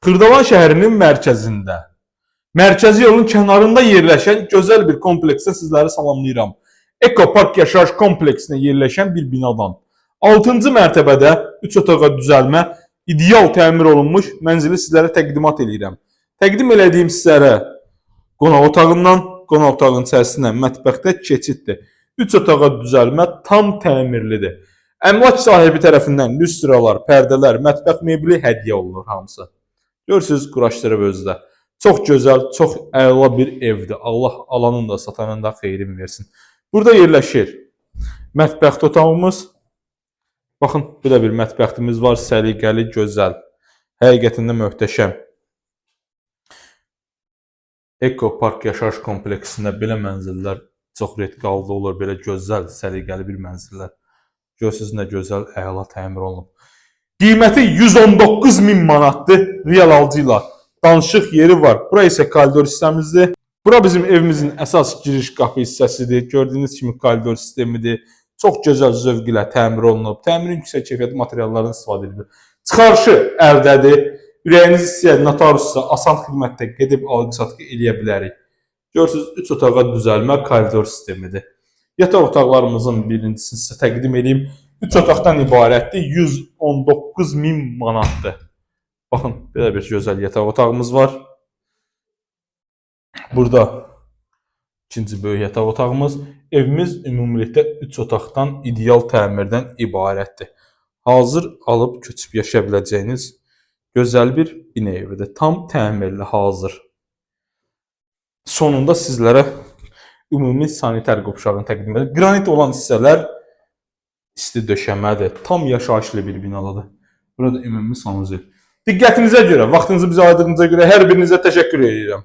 Xırdavan şəhərinin mərkəzində, mərkəzi yolun kənarında yerləşən gözəl bir kompleksdə sizləri salamlayıram. Ekopark yaşayış kompleksində yerləşən bir binadan 6-cı mərtəbədə 3 otağa düzəlmə, ideal təmir olunmuş mənzili sizlərə təqdimat edirəm. Təqdim elədiyim sizlərə qonaq otağından, qonaq otağının içərisindən mətbəxdə keçiddir. 3 otağa düzəlmə tam təmirlidir. Əmlak sahibi tərəfindən lüstralar, pərdələr, mətbəx mebeli hədiyyə olunur hamısı. Görürsünüz, quraşdırıb özdə. Çox gözəl, çox əla bir evdir. Allah alanın da, satanın da xeyrini versin. Burada yerləşir mətbəx otağımız. Baxın, belə bir mətbəximiz var. Səliqəli, gözəl. Həqiqətən də möhtəşəm. Ekopark yaşayış kompleksində belə mənzillər çox redqalda olur. Belə gözəl, səliqəli bir mənzillər. Görürsünüz, nə gözəl, əla təmir olunub. Qiyməti 119.000 manatdır real alıcı ilə. Danışıq yeri var. Bura isə koridor hissəmizdir. Bura bizim evimizin əsas giriş qapı hissəsidir. Gördüyünüz kimi koridor sistemidir. Çox gözəl zövq ilə təmir olunub. Təmirin yüksək keyfiyyətli materiallardan istifadə edilir. Çıxarışı əldədir. Ürəyiniz istəyən notariusla asan xidmətdə gedib alqı-satqı eləyə bilərik. Görürsünüz, 3 otağa düzəlmə koridor sistemidir. Yataq otaqlarımızın birincisini sizə təqdim edeyim. 3 otaqdan ibarətdir. 119.000 manatdır. Baxın, belə bir gözəl yataq otağımız var. Burada ikinci böyük yataq otağımız. Evimiz ümumilikdə 3 otaqdan ideal təmirdən ibarətdir. Hazır alıb köçüb yaşaya biləcəyiniz gözəl bir bina evidir. Tam təmirli, hazır. Sonunda sizlərə ümumi sanitar qovşağını təqdim edir. Qranit olan hissələr isti döşəmədir. Tam yaşayışlı bir binadır. Burada ümumi sanuzel. Diqqətinizə görə, vaxtınızı bizə ayırdığınıza görə hər birinizə təşəkkür edirəm.